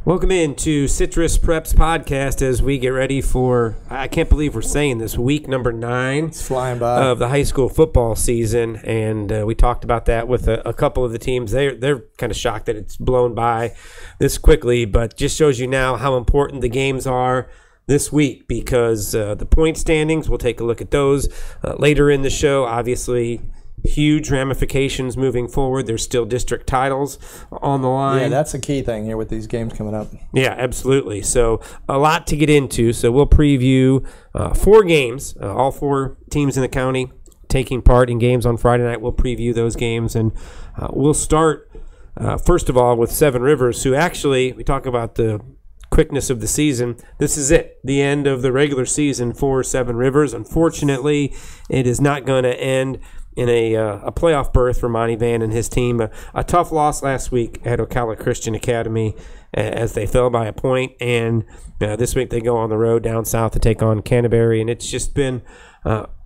Welcome in to Citrus Preps Podcast as we get ready for, I can't believe we're saying this, week number 9 it's flying by. of the high school football season. And we talked about that with a couple of the teams. They're kind of shocked that it's blown by this quickly, but just shows you now how important the games are this week because the point standings, we'll take a look at those later in the show. Obviously, huge ramifications moving forward. There's still district titles on the line. Yeah, that's a key thing here with these games coming up. Yeah, absolutely. So a lot to get into. So we'll preview 4 games, all 4 teams in the county taking part in games on Friday night. We'll preview those games, and we'll start, first of all, with Seven Rivers, who actually, we talk about the quickness of the season. This is it, the end of the regular season for Seven Rivers. Unfortunately, it is not going to end in a playoff berth for Monty Van and his team. A tough loss last week at Ocala Christian Academy as they fell by a point, and this week they go on the road down south to take on Canterbury, and it's just been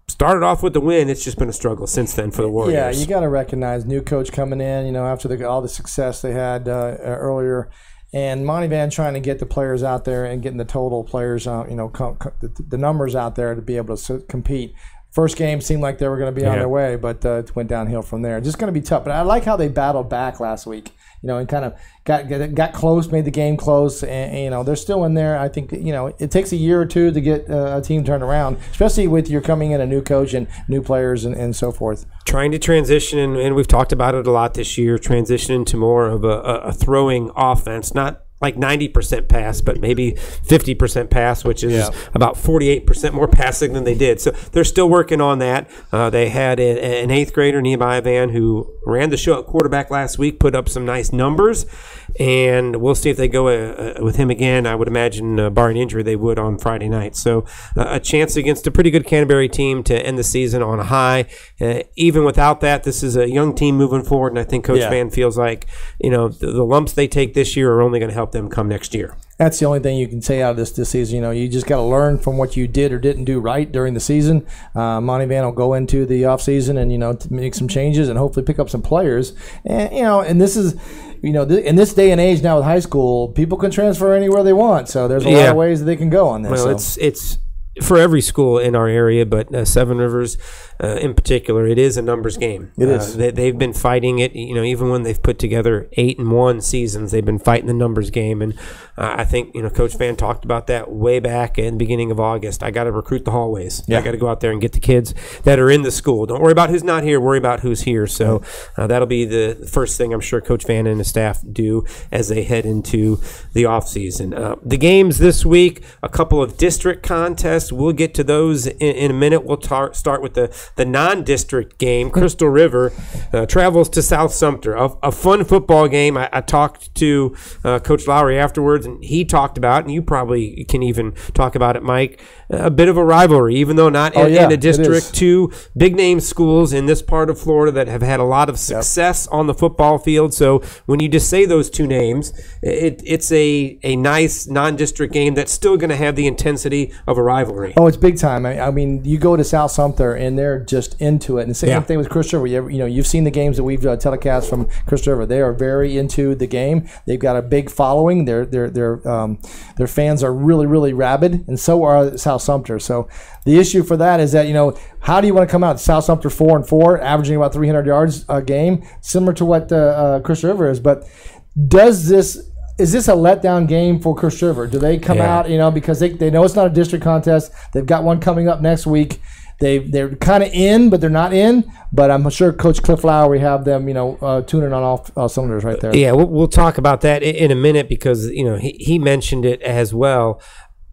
started off with the win. It's just been a struggle since then for the Warriors. Yeah, you got to recognize new coach coming in, after all the success they had earlier, and Monty Van trying to get the players out there and getting the total players, the numbers out there to be able to compete. First game seemed like they were going to be on their way, but it went downhill from there. Just going to be tough. But I like how they battled back last week, and kind of got close, made the game close, and they're still in there. I think, it takes a year or two to get a team turned around, especially with you're coming in a new coach and new players and so forth. Trying to transition, and we've talked about it a lot this year, transition to more of a throwing offense, not like 90% pass, but maybe 50% pass, which is about 48% more passing than they did. So they're still working on that. They had an 8th grader, Nehemiah Van, who ran the show at quarterback last week, put up some nice numbers, and we'll see if they go with him again. I would imagine, barring injury, they would on Friday night. So a chance against a pretty good Canterbury team to end the season on a high. Even without that, this is a young team moving forward, and I think Coach Van feels like, the lumps they take this year are only going to help them come next year. That's the only thing you can say out of this season. You just got to learn from what you did or didn't do right during the season. Monty Van will go into the offseason and, to make some changes and hopefully pick up some players. And, and this is, in this day and age now with high school, people can transfer anywhere they want. So there's a lot of ways that they can go on this. Well, it's for every school in our area, but Seven Rivers in particular, it is a numbers game. It is. They've been fighting it, even when they've put together 8-1 seasons, they've been fighting the numbers game. And I think, Coach Van talked about that way back in the beginning of August. I got to recruit the hallways. I got to go out there and get the kids that are in the school. Don't worry about who's not here. Worry about who's here. So that'll be the first thing I'm sure Coach Van and his staff do as they head into the offseason. The games this week, a couple of district contests. We'll get to those in a minute. We'll start with the non-district game. Crystal River travels to South Sumter. A fun football game. I talked to Coach Lowry afterwards, and he talked about, and you probably can even talk about it, Mike, a bit of a rivalry, even though not in a district. 2 big-name schools in this part of Florida that have had a lot of success on the football field. So when you just say those 2 names, it's a nice non-district game that's still going to have the intensity of a rivalry. Oh, it's big time. I mean, you go to South Sumter, and they're just into it. And the same thing with Crystal River. You've seen the games that we've telecast from Crystal River. They are very into the game. They've got a big following. Their fans are really, really rabid, and so are South Sumter. So the issue for that is that, how do you want to come out? South Sumter 4-4, averaging about 300 yards a game, similar to what Crystal River is. But is this a letdown game for Crystal River? Do they come out, because they know it's not a district contest. They've got one coming up next week. They're kind of in, but they're not in. But I'm sure Coach Cliff Lowry have them, tuning on all cylinders right there. Yeah, we'll talk about that in a minute because, he mentioned it as well.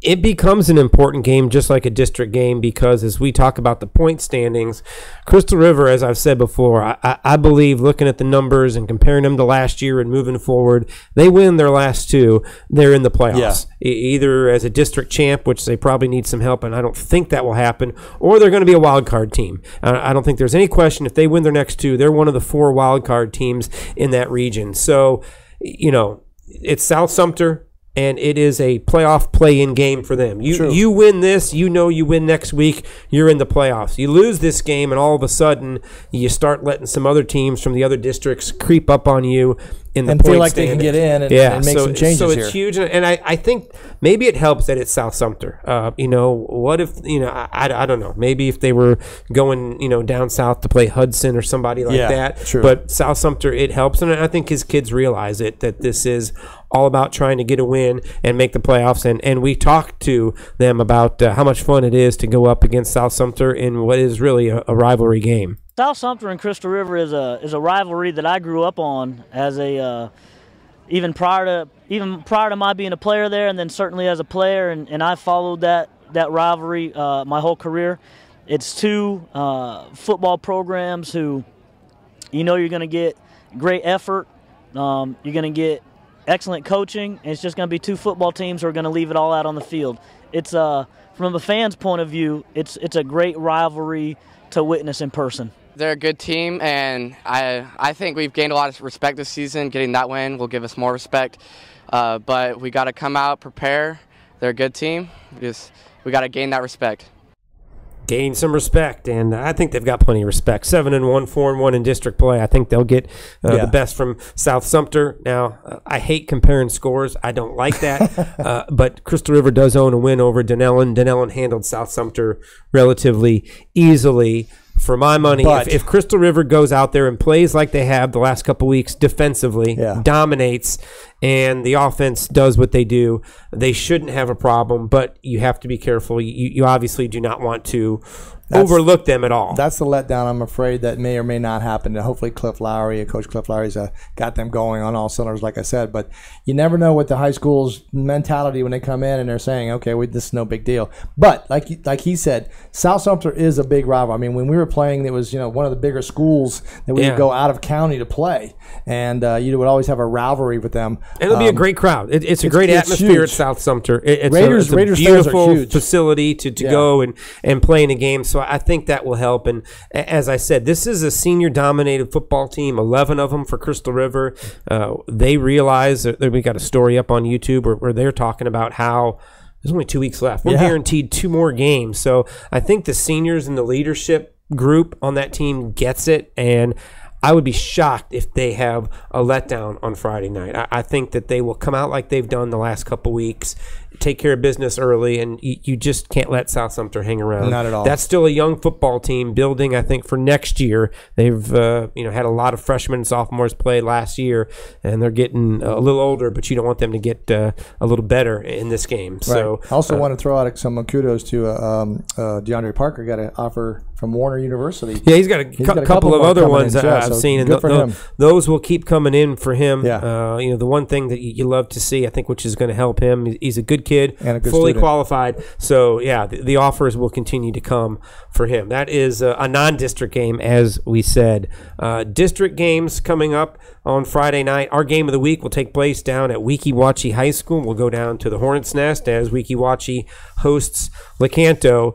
It becomes an important game just like a district game because as we talk about the point standings, Crystal River, as I've said before, I believe looking at the numbers and comparing them to last year and moving forward, they win their last 2, they're in the playoffs. Either as a district champ, which they probably need some help, and I don't think that will happen, or they're going to be a wild card team. I don't think there's any question if they win their next 2, they're one of the 4 wild card teams in that region. So, it's South Sumter, and it is a playoff play-in game for them. You win this, you win next week, you're in the playoffs. You lose this game, and all of a sudden, you start letting some other teams from the other districts creep up on you, in the and point feel like stand. they can get in and make some changes so it's here. huge, and I think maybe it helps that it's South Sumter. What if I don't know, maybe if they were going down south to play Hudson or somebody like that. True. But South Sumter, it helps, and I think his kids realize that this is all about trying to get a win and make the playoffs. And we talked to them about how much fun it is to go up against South Sumter in what is really a rivalry game. South Sumter and Crystal River is a rivalry that I grew up on as even prior to my being a player there, and then certainly as a player, and I followed that rivalry my whole career. It's two football programs who you're going to get great effort, you're going to get excellent coaching, and it's just going to be two football teams who are going to leave it all out on the field. It's from a fan's point of view, it's a great rivalry to witness in person. They're a good team, and I think we've gained a lot of respect this season. Getting that win will give us more respect, but we got to come out, prepare. They're a good team. We got to gain that respect. Gain some respect, and I think they've got plenty of respect. 7-1, 4-1 in district play. I think they'll get the best from South Sumter. Now, I hate comparing scores. I don't like that, but Crystal River does own a win over Dunellen. Dunellen handled South Sumter relatively easily. For my money, if Crystal River goes out there and plays like they have the last couple weeks defensively, dominates, and the offense does what they do, they shouldn't have a problem. But you have to be careful. You obviously do not want to overlook them at all. That's the letdown, I'm afraid, that may or may not happen. And hopefully Coach Cliff Lowry's got them going on all cylinders, like I said. But you never know what the high school's mentality when they come in and they're saying, okay, this is no big deal. But like he said, South Sumter is a big rival. I mean, when we were playing, it was one of the bigger schools that we would go out of county to play. And you would always have a rivalry with them. And it'll be a great crowd. It's a great atmosphere huge. At South Sumter. It's a beautiful facility to go and play in a game. So I think that will help. And as I said, this is a senior-dominated football team, 11 of them for Crystal River. They realize that we got a story up on YouTube where they're talking about how there's only 2 weeks left. We're guaranteed 2 more games. So I think the seniors and the leadership group on that team gets it, and I would be shocked if they have a letdown on Friday night. I think that they will come out like they've done the last couple weeks, take care of business early, and you just can't let South Sumter hang around. Not at all. That's still a young football team building, I think, for next year. They've had a lot of freshmen and sophomores play last year, and they're getting a little older, but you don't want them to get a little better in this game. Right. So I also want to throw out some kudos to DeAndre Parker. Got an offer from Warner University. Yeah, he's got a couple of other ones I've seen, and those will keep coming in for him. Yeah. The one thing that you love to see, I think, which is going to help him, he's a good kid, and a good fully student. Qualified. So, yeah, the offers will continue to come for him. That is a non-district game, as we said. District games coming up on Friday night. Our game of the week will take place down at Weeki Wachee High School. We'll go down to the Hornets' Nest as Weeki Wachee hosts Lecanto.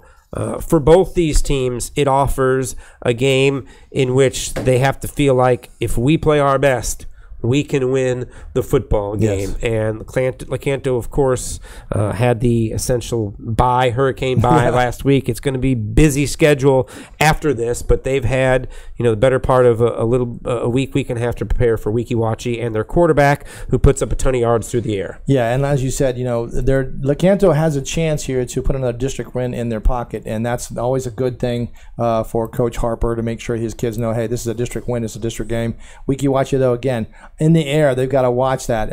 For both these teams, it offers a game in which they have to feel like if we play our best, we can win the football game. Yes. And Lecanto, of course, had the essential hurricane bye last week. It's going to be busy schedule after this, but they've had the better part of a week and a half to prepare for Weeki Wachee and their quarterback, who puts up a ton of yards through the air. Yeah, and as you said, Lecanto has a chance here to put another district win in their pocket, and that's always a good thing for Coach Harper to make sure his kids know, hey, this is a district win, it's a district game. Weeki Wachee, though, again, in the air, they've got to watch that.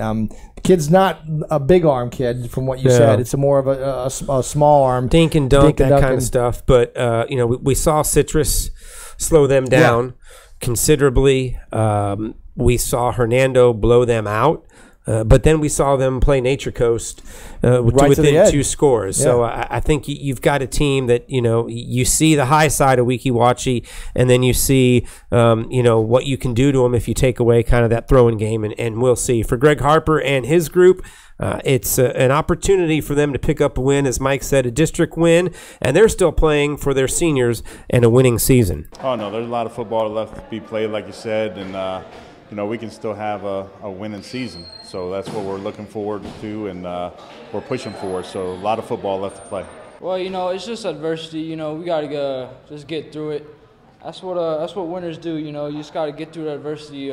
Kid's not a big arm kid, from what you said. It's more of a small arm, dink and dunk, that kind of stuff. But we saw Citrus slow them down considerably. We saw Hernando blow them out. But then we saw them play Nature Coast within 2 scores. Yeah. So I think you've got a team that, you see the high side of Weeki Wachee, and then you see, what you can do to them if you take away kind of that throwing game, and we'll see. For Greg Harper and his group, it's an opportunity for them to pick up a win, as Mike said, a district win, and they're still playing for their seniors and a winning season. Oh, no, there's a lot of football left to be played, like you said, and we can still have a winning season. So that's what we're looking forward to, and we're pushing for. So a lot of football left to play. Well, it's just adversity. We got to just get through it. That's what winners do. You just got to get through the adversity.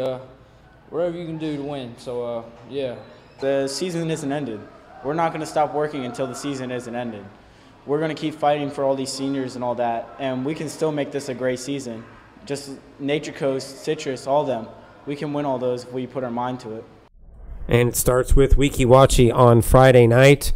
whatever you can do to win. So, yeah. The season isn't ended. We're not going to stop working until the season isn't ended. We're going to keep fighting for all these seniors and all that, and we can still make this a great season. Just Nature Coast, Citrus, all of them. We can win all those if we put our mind to it. And it starts with Weeki Wachee on Friday night.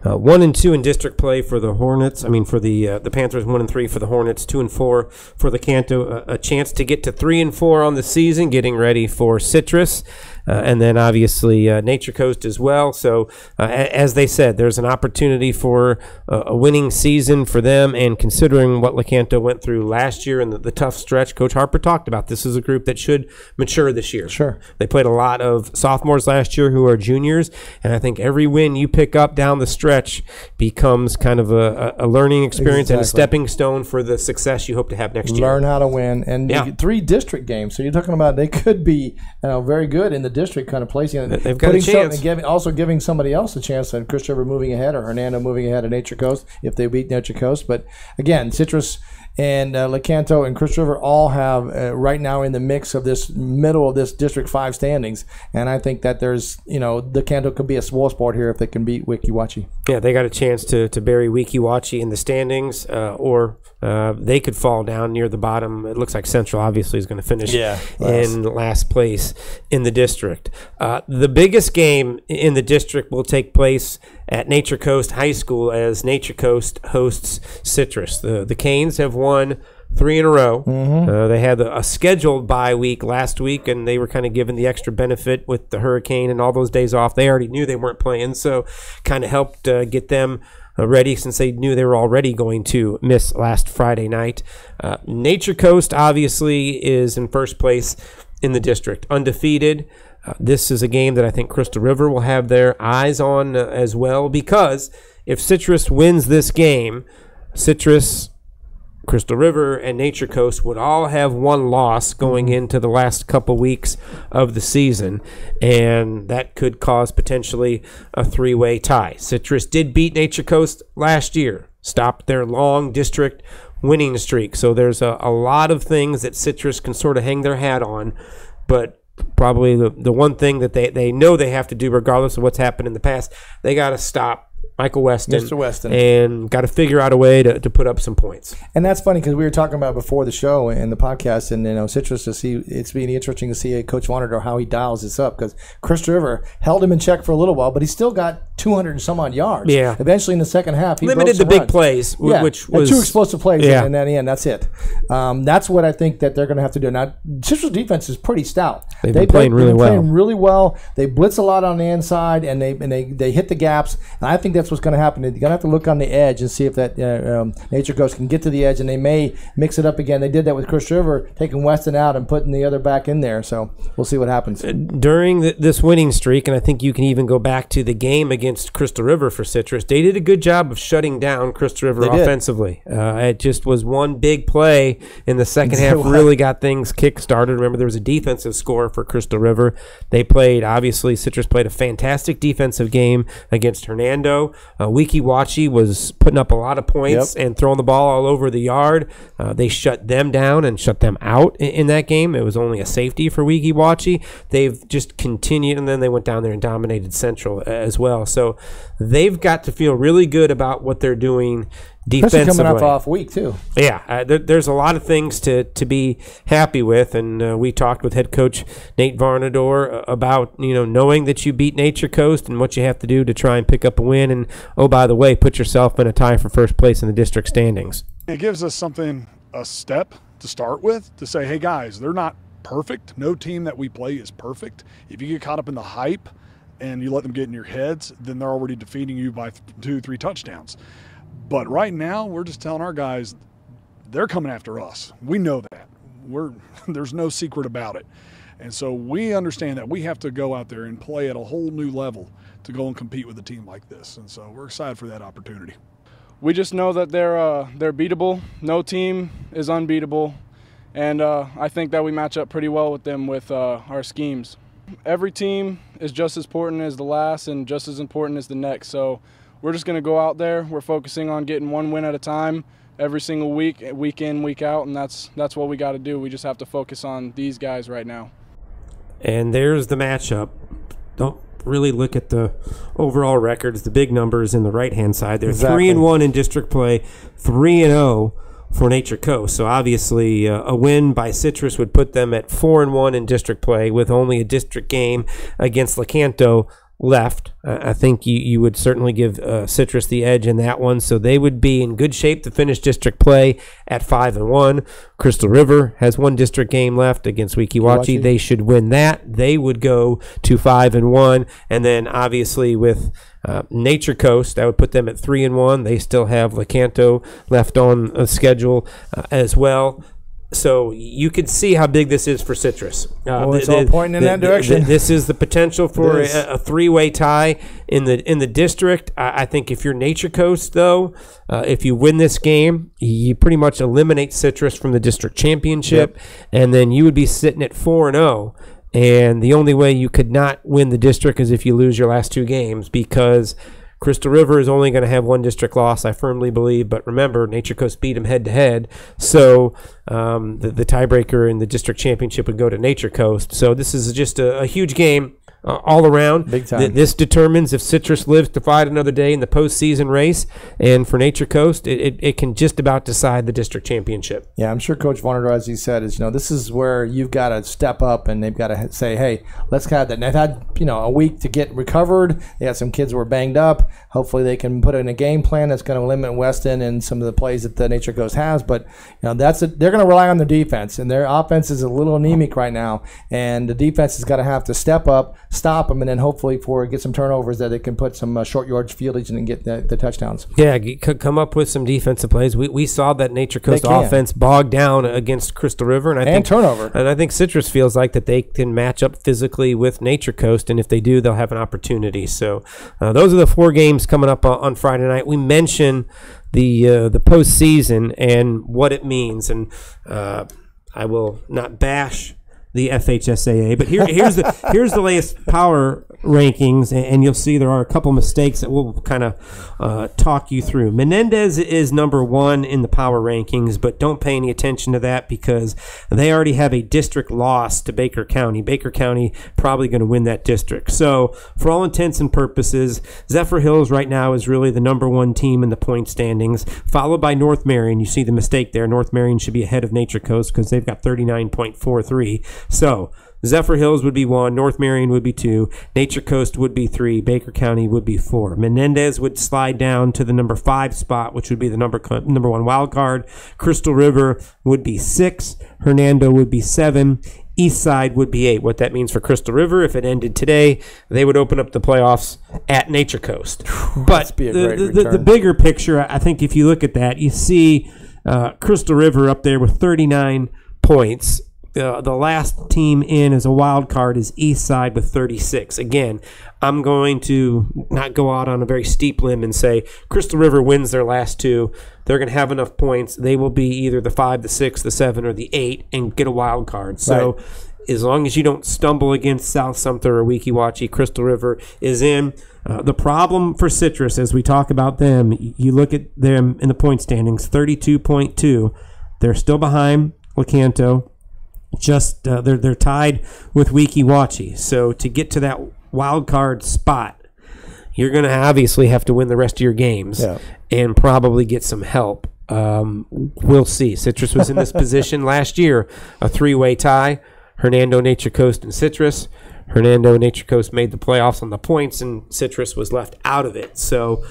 1-2 in district play for the Hornets. I mean, for the Panthers, 1-3 for the Hornets, 2-4 for the Canto. A chance to get to 3-4 on the season, getting ready for Citrus. And then obviously Nature Coast as well. So as they said, there's an opportunity for a winning season for them. And considering what Lecanto went through last year and the tough stretch, Coach Harper talked about, this is a group that should mature this year. Sure. They played a lot of sophomores last year who are juniors. And I think every win you pick up down the stretch becomes kind of a learning experience and a stepping stone for the success you hope to have next year. Learn how to win. And 3 district games. So you're talking about they could be very good in the district kind of placing. They've got a chance. And also giving somebody else a chance, and Chris River moving ahead or Hernando moving ahead of Nature Coast if they beat Nature Coast. But again, Citrus and Lecanto and Chris River all have right now in the mix of this middle of this District 5 standings. And I think that there's, Lecanto could be a small sport here if they can beat Weeki Wachee. Yeah, they got a chance to bury Weeki Wachee in the standings, or they could fall down near the bottom. It looks like Central obviously is going to finish in last place in the district. The biggest game in the district will take place at Nature Coast High School as Nature Coast hosts Citrus. The Canes have won 3 in a row. Mm-hmm. They had a scheduled bye week last week, and they were kind of given the extra benefit with the hurricane and all those days off. They already knew they weren't playing, so kind of helped get them ready since they knew they were already going to miss last Friday night. Nature Coast obviously is in first place in the district, undefeated. This is a game that I think Crystal River will have their eyes on as well, because if Citrus wins this game, Citrus, Crystal River, and Nature Coast would all have one loss going into the last couple weeks of the season, and that could cause potentially a 3-way tie. Citrus did beat Nature Coast last year, stopped their long district winning streak, so there's a lot of things that Citrus can sort of hang their hat on, but probably the one thing that they know they have to do, regardless of what's happened in the past, they got to stop Michael Weston, Mr. Weston, and got to figure out a way to put up some points. And that's funny because we were talking about before the show and the podcast, and Citrus, to see, it's been interesting to see Coach Wanador how he dials this up, because Chris River held him in check for a little while, but he still got 200 and some odd yards. Yeah. Eventually in the second half, he limited the big plays, which was 2 explosive plays, and then end. That's it. That's what I think that they're going to have to do. Now, Citrus defense is pretty stout. They've been playing really well. They blitz a lot on the inside, and they hit the gaps. And I think that's what's going to happen. You're going to have to look on the edge and see if that Nature Coast can get to the edge, and they may mix it up again. They did that with Chris River, taking Weston out and putting the other back in there. So we'll see what happens. During this winning streak, and I think you can even go back to the game against Crystal River for Citrus, they did a good job of shutting down Crystal River offensively. It just was one big play in the second half, really got things kick-started. Remember, there was a defensive score for Crystal River. Obviously, Citrus played a fantastic defensive game against Hernando. Weeki Wachee was putting up a lot of points and throwing the ball all over the yard. They shut them down and shut them out in that game. It was only a safety for Weeki Wachee. They've just continued, and then they went down there and dominated Central as well. So they've got to feel really good about what they're doing defensively. Especially coming off week too. Yeah, there's a lot of things to be happy with, and we talked with head coach Nate Varnador about knowing that you beat Nature Coast and what you have to do to try and pick up a win, and by the way, put yourself in a tie for first place in the district standings. It gives us a step to start with, to say, hey guys, they're not perfect. No team that we play is perfect. If you get caught up in the hype and you let them get in your heads, then they're already defeating you by 2-3 touchdowns. But right now, we're just telling our guys, they're coming after us. We know that. There's no secret about it. And so we understand that we have to go out there and play at a whole new level to go and compete with a team like this. And so we're excited for that opportunity. We just know that they're beatable. No team is unbeatable. And I think that we match up pretty well with them with our schemes. Every team is just as important as the last and just as important as the next. So we're just going to go out there. We're focusing on getting one win at a time every single week, week in, week out, and that's what we got to do. We just have to focus on these guys right now. and there's the matchup. Don't really look at the overall records, the big numbers in the right-hand side. They're 3-1 in district play, 3-0 for Nature Coast. So obviously a win by Citrus would put them at 4-1 in district play with only a district game against Lecanto left. I think you would certainly give Citrus the edge in that one. So they would be in good shape to finish district play at 5-1. Crystal River has one district game left against Weeki Wachee. They should win that. They would go to 5-1. And then obviously with Nature Coast, that would put them at 3-1. They still have Lecanto left on a schedule as well. So you could see how big this is for Citrus. It's all pointing in that direction. This is the potential for a three-way tie in the district. I think if you're Nature Coast, though, if you win this game, you pretty much eliminate Citrus from the district championship, and then you would be sitting at 4-0. And the only way you could not win the district is if you lose your last two games, because Crystal River is only going to have one district loss, I firmly believe. But remember, Nature Coast beat them head-to-head. So the tiebreaker in the district championship would go to Nature Coast. So this is just a huge game all around. Big time. This determines if Citrus lives to fight another day in the postseason race. And for Nature Coast, it can just about decide the district championship. Yeah, I'm sure Coach Varner, as he said, is this is where you've got to step up, and they've got to say, hey, let's have that. And they've had a week to get recovered. They had some kids who were banged up. Hopefully they can put in a game plan that's going to limit Weston and some of the plays that the Nature Coast has. But they're going to rely on their defense, and their offense is a little anemic right now. And the defense is going to have to step up, stop them, and then hopefully get some turnovers that they can put some short yardage fieldage and get the touchdowns. Yeah, come up with some defensive plays. We saw that Nature Coast offense bogged down against Crystal River, and I think turnover. And I think Citrus feels like that they can match up physically with Nature Coast, and if they do, they'll have an opportunity. So those are the four games coming up on Friday night. We mentioned the postseason and what it means, and I will not bash the FHSAA, but here's the latest power rankings, and you'll see there are a couple mistakes that we'll kind of talk you through. Menendez is number 1 in the power rankings, but don't pay any attention to that because they already have a district loss to Baker County. Baker County probably going to win that district. So for all intents and purposes, Zephyr Hills right now is really the number 1 team in the point standings, followed by North Marion. You see the mistake there. North Marion should be ahead of Nature Coast because they've got 39.43. So Zephyr Hills would be 1, North Marion would be 2, Nature Coast would be 3, Baker County would be 4. Menendez would slide down to the number 5 spot, which would be the number 1 wild card. Crystal River would be 6, Hernando would be 7, Eastside would be 8. What that means for Crystal River, if it ended today, they would open up the playoffs at Nature Coast. But the bigger picture, I think if you look at that, you see Crystal River up there with 39 points. The last team in as a wild card is Eastside with 36. Again, I'm going to not go out on a very steep limb and say Crystal River wins their last 2. They're going to have enough points. They will be either the 5, the 6, the 7, or the 8 and get a wild card. So as long as you don't stumble against South Sumter or Weeki Wachee, Crystal River is in. The problem for Citrus, as we talk about them, you look at them in the point standings, 32.2. They're still behind Lecanto. Just they're tied with Weeki Wachee. So to get to that wild card spot, you're going to obviously have to win the rest of your games and probably get some help. We'll see. Citrus was in this position last year, a 3-way tie. Hernando, Nature Coast, and Citrus. Hernando, Nature Coast made the playoffs on the points, and Citrus was left out of it. So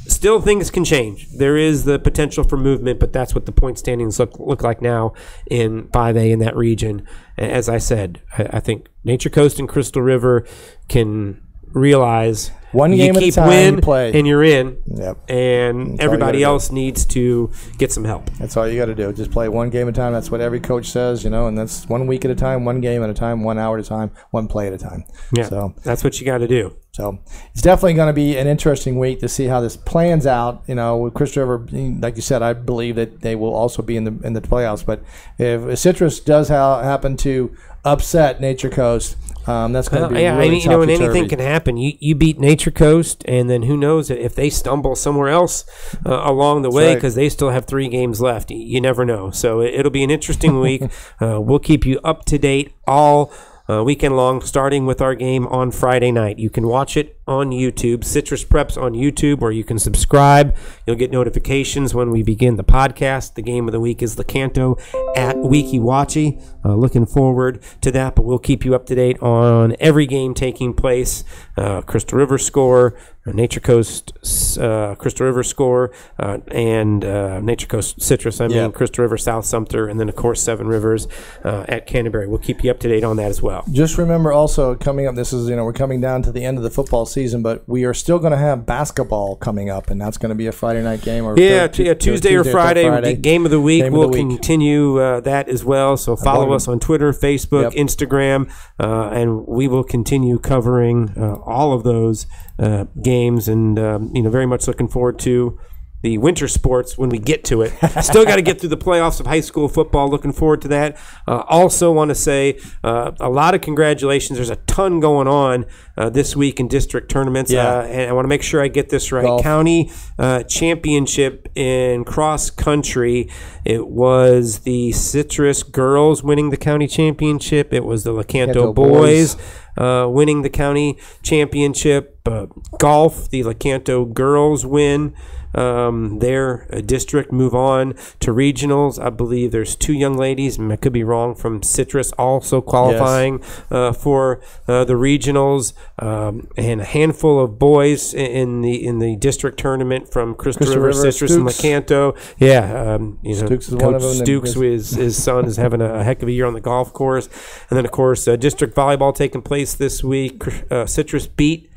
still things can change. There is the potential for movement, but that's what the point standings look like now in 5A in that region. As I said, I think Nature Coast and Crystal River can realize one game at a time, play, and you're in. Yep. And that's everybody else needs to get some help. That's all you got to do. Just play one game at a time. That's what every coach says, and that's 1 week at a time, 1 game at a time, 1 hour at a time, 1 play at a time. Yeah, so that's what you got to do. So it's definitely going to be an interesting week to see how this plans out. With Crystal River, like you said, I believe that they will also be in the playoffs. But if Citrus does happen to upset Nature Coast, that's going to be really tough. And anything can happen. You beat Nature Coast, and then who knows if they stumble somewhere else along the way because they still have 3 games left. You never know. So it'll be an interesting week. We'll keep you up to date all weekend long, starting with our game on Friday night. You can watch it on YouTube, Citrus Preps on YouTube, or you can subscribe. You'll get notifications when we begin the podcast. The game of the week is Lecanto at Weeki Wachee. Looking forward to that, but we'll keep you up to date on every game taking place. Crystal River score, Nature Coast Crystal River score, and Nature Coast Citrus, Crystal River South Sumter, and then of course Seven Rivers at Canterbury. We'll keep you up to date on that as well. Just remember also coming up, this is, we're coming down to the end of the football season, but we are still going to have basketball coming up, and that's going to be a Friday night game. Or Tuesday or Friday. Game of the week. We'll continue that as well. So follow us on Twitter, Facebook, Instagram, and we will continue covering all of those games, and very much looking forward to the winter sports when we get to it. Still got to get through the playoffs of high school football. Looking forward to that. Also want to say a lot of congratulations. There's a ton going on this week in district tournaments. And I want to make sure I get this right. Golf. County championship in cross country. It was the Citrus girls winning the county championship. It was the Lecanto boys winning the county championship. Golf, the Lecanto girls win their district, move on to regionals. I believe there's 2 young ladies, I could be wrong, from Citrus also qualifying for the regionals, and a handful of boys in the district tournament from Crystal River, Citrus, Stukes. And Lecanto. Stukes is Coach Stukes, his son, is having a heck of a year on the golf course. And then, of course, district volleyball taking place this week. Citrus beat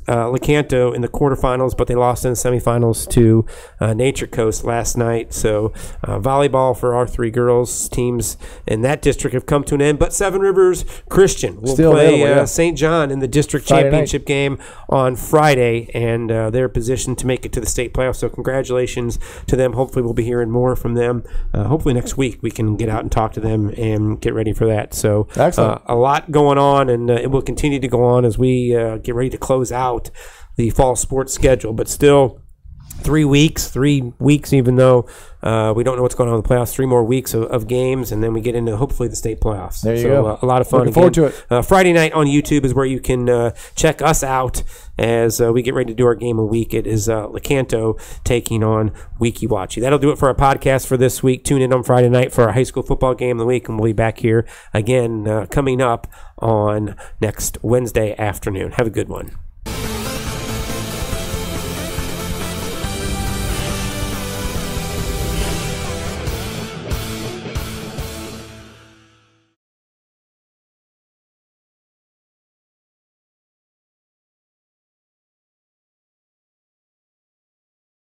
Lecanto in the quarterfinals, but they lost in the semifinals to Nature Coast last night. So volleyball for our 3 girls teams in that district have come to an end. But Seven Rivers Christian will play St. John in the district championship game on Friday, and they're positioned to make it to the state playoffs. So congratulations to them. Hopefully we'll be hearing more from them. Hopefully next week we can get out and talk to them and get ready for that. So a lot going on, and it will continue to go on as we get ready to close out the fall sports schedule, but still 3 weeks, even though we don't know what's going on in the playoffs, 3 more weeks of games, and then we get into hopefully the state playoffs. There you go. A lot of fun. Looking forward to it. Friday night on YouTube is where you can check us out as we get ready to do our game of the week. It is Lecanto taking on Weeki Wachee. That'll do it for our podcast for this week. Tune in on Friday night for our high school football game of the week, and we'll be back here again coming up on next Wednesday afternoon. Have a good one.